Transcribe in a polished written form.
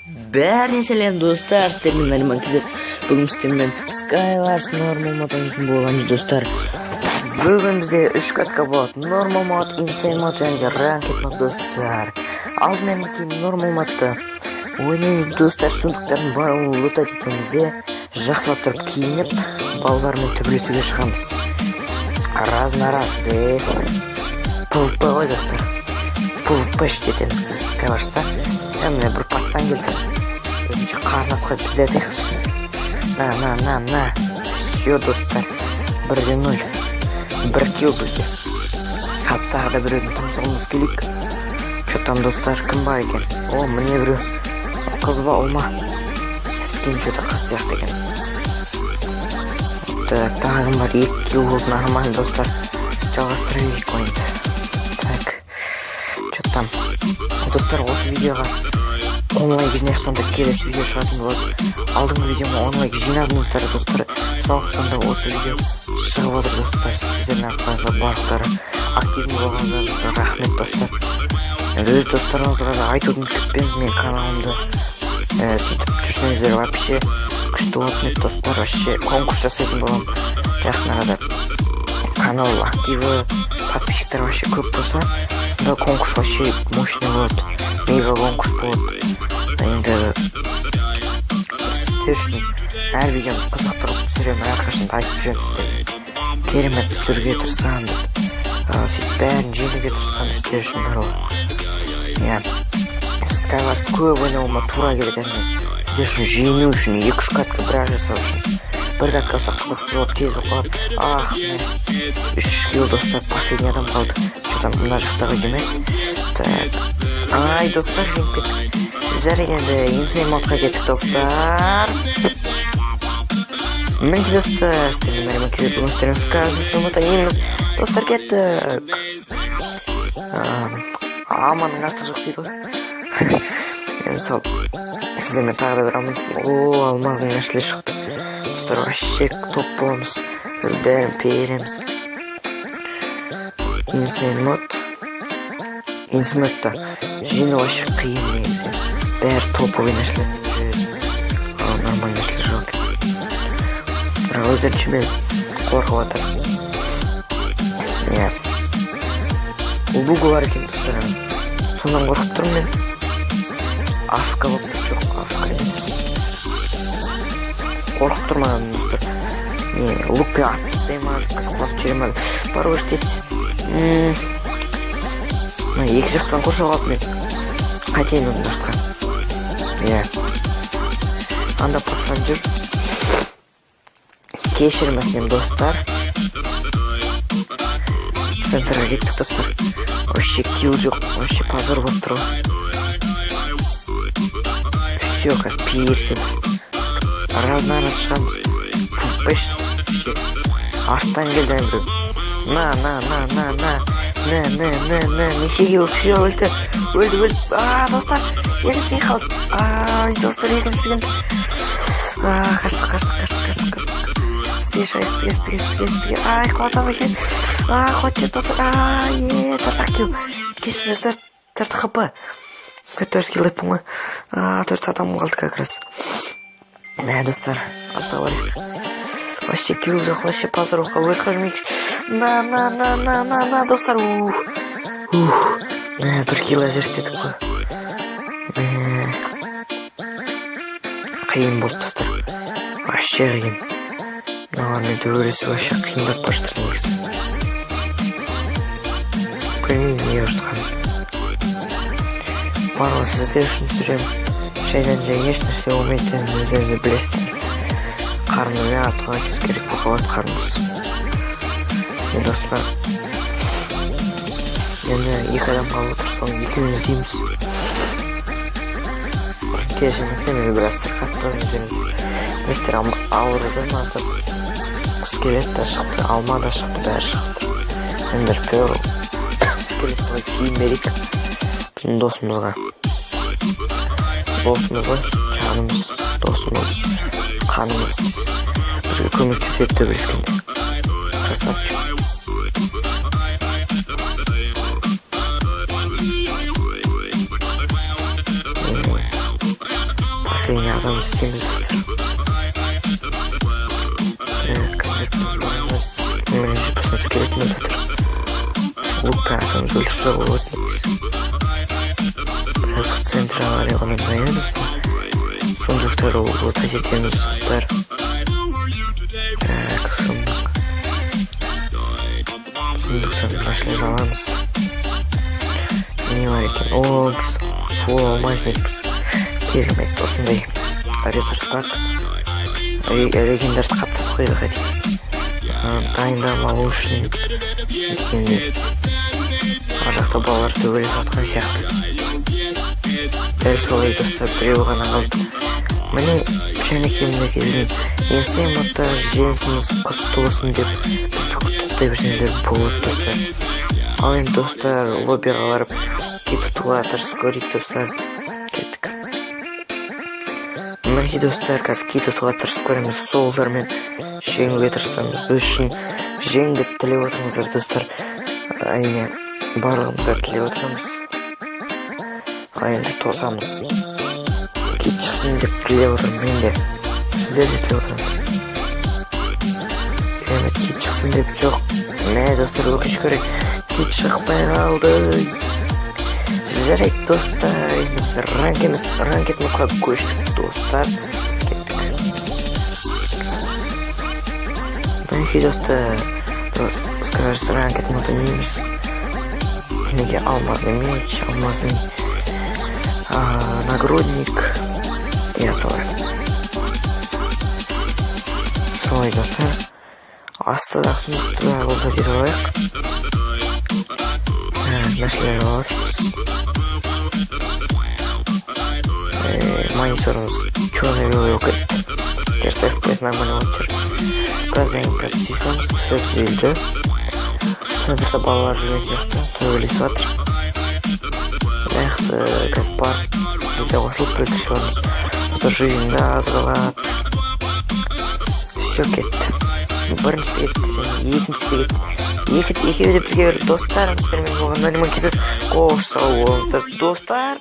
Бәріне сәлем достар, сіздермен Нариман Кизет. Бүгін сіздермен Skywars нормал мод ойнайтын боламыз достар. Бүгін бізде 3 катка болады. Нормал мод, Insane мод және де Ranked мод достар. Алдымен кейін нормал модты ойнаймыз достар. Сундықтардың барлығын лутать етемізде жақсылап тұрып киініп, балалармен төбелесуге шығамыз. Раз на раз де PvP ғой достар. PvP жетеміз біз Skywars'та. Міне бір пацан келді. Өзінше қарнат қойып бізде атайықшы. На. Все достар. 1-0. 1 килл бізде. Қазір тағы да біреудің тұмсығымыз келейік. Что там достар, кім бар екен? О, міне біреу. Қыз ба, ол ма? Әскен что-то қыз сияқты екен. Так, тағы бар. 2 килл болды, нормально достар. Жалғастыра берейік ойынды. Так, что там? Достар, осы видеоға 10 лайк жинайық, сонда келесі видео шығатын болады. Алдыңғы видеома 10 лайк жинадыңыздар достар. Сондықтан да осы видео шығып отыр достар. Сіздердің арқаңызға барлықтары активный болғандарыңызға рахмет достар. Өз достарыңызға да айтудың күтпеңіз, мен каналымды сөйтіп жүрсеңіздер вообще күшті болатын еді достар. Вообще конкурс жасайтын болам. Жақын арада канал активі подписчиктар вообще көп болса, да конкурс вообще мощный болады. Мега конкурс болады. Енді сіздер үшін әр видеоны қызықтырып түсіремін, әрқашанда айтып жүремін сіздерге. Керемет түсіруге тырысамын деп. Сөйтіп бәрін жеңуге тырысамын сіздер үшін барлығы. Иә, Skywars'ты көп ойнауыма тура келеді. Сіздер үшін жеңу үшін 2-3 катка бірақ жасау үшін. Бір катка болса қызықсыз болып тез болып қалады. 3 килл достар, последний адам қалды. Что там мына жақтағы деме? Так. Ай, достар, жеңіп кеттік. Жарайды, енді Insane модқа кеттік достар. Мінекей достар, сіздермен Нариман Кизет, бүгін сіздермен Skywars мод ойнаймыз. Достар, кеттік. Аманның артық жоқ дейді ғой. Енді сол сіздермен тағы да бір амансын. О, алмаздың нәрселер шықты. Достар, вообще топ боламыз. Біз бәрін переміз. Insane мод. Insane модта жеңу вообще қиын негізі. Бәрі топовый нәрселер. Нормальный нәрселер жоқ. Бірақ өздері чүмен қорқып атыр. Иә. Лугу бар екен достар. Сондан қорқып тұрмын мен. Афка болып тұр, жоқ, афка емес. Қорқып тұрмаған достар. Не, лукпен атып тастаймын, қызықлап жүремін. Бар өр тез. Екі жақтан қоршау қалып мен. Қайтейін оның артқа. Иә. Анда пацан жүр. Кешірім өтінем достар. Центрға кеттік достар. Вообще килл жоқ, вообще позор болып тұр. Все, қазір персеміз. Раз-на-раз шығамыз. Пуфпеш. Арттан келді әмір. На. Неше килл, все, өлді. Достар, екіншісі қалды. Достар, екіншісі келді. Қаштық. Стіге. Құлатам екен. Құлатты достар. Тарсақ килл. Кеші 4 хп. 4 килл еппін ғой. 4 адам қалды как раз. Достар, оставалик. Вообще килл жоқ, вообще позор оқал. Өлтқа жүрмейікші. На, достар. 1 килл әзерістетіп қой. Қиын болды достар. Вообще қиын. Мыналармен төбелесу вообще қиындап баштыр негізі. Білмеймін не ұштықаны. Барлығы сіздер үшін түсіремін. Шайдан жай еш нәрсе болмайтын өздеріңізді білесіздер. Қарнымен артуға кез керек бұқалады қарнымыз. Достар, енді 2 адам қалып отыр, соны 2-міз дейміз. Кешімден мен біраз сырқат бұрын өздеріңіз. Өздер ауырды маздап. Скелет да шықты, алма да шықты, бәрі шықты. Ендер пер скелетті кейін берейік. Біздің досымызға. Досымыз ғой, жанымыз, досымыз, қанымыз. Бізге көмектеседі төбелескенде. Красавчик. последний адам істейміз достар. Бірінші посынсы келетін өтір. Луппен атамыз өлтіп за болады. Бірақ в центре авария ғана дайын достар. Сондықтар ол ота жетеміз достар. Так, сондықтан нашли аламыз. Не бар екен? О, біз фул алмазник керемет осындай ресурс бар. Легендарды қаптап қойдық әдейі. Дайындап алу үшін енді ар жақта балалар төбелесіп жатқан сияқты. Дәл солай достар, біреу ғана қалды. Міне және кеміне келген есе мата жеңісіміз құтты болсын деп бізді құттықтай берсеңіздер болады достар. Ал енді достар, лоббиға барып кетуге тырысып көрейік достар. Кеттік. Мінекей достар, қазір кетуге тырысып көреміз. Солдармен жеңуге тырысамыз. Біз үшін жең деп тілеп отырыңыздар достар. Әрине барлығымыздар тілеп отырамыз. Ал енді тосамыз. Кит шықсын деп тілеп отырмын мен де. Сіздер де тілеп отырамын. Керемет кит шықсын деп жоқ. Мә достар, өкініш керек. Кит шықпай қалды. Жарайды достар, енді біз ранкет модқа көштік достар. Кеттік. Мінекей достар, біз скажется ранкет мод ойнаймыз. Мінекей алмазный меч, алмазный нагрудник. Я солай достар. Астыдағы сұмдықты алда дер алайық. Нашли алатырмыз. Мониторымыз черный белый окет. Терс FPS нормально отчыр. Біраздан интернет сүйсеміз, все түзелді. Центрда балалар жүрген сияқты төбелесіп жатыр. Жақсы қазір бар. Бізде қосылып бөлтірші бармыз. Бұта жизньда аз қалады. Все кетті. Біріншісі кетті, екіншісі кетті. Екеуі де бізге достарымыздармен болған мәлімет кезіп қош сау болыңыздар достар.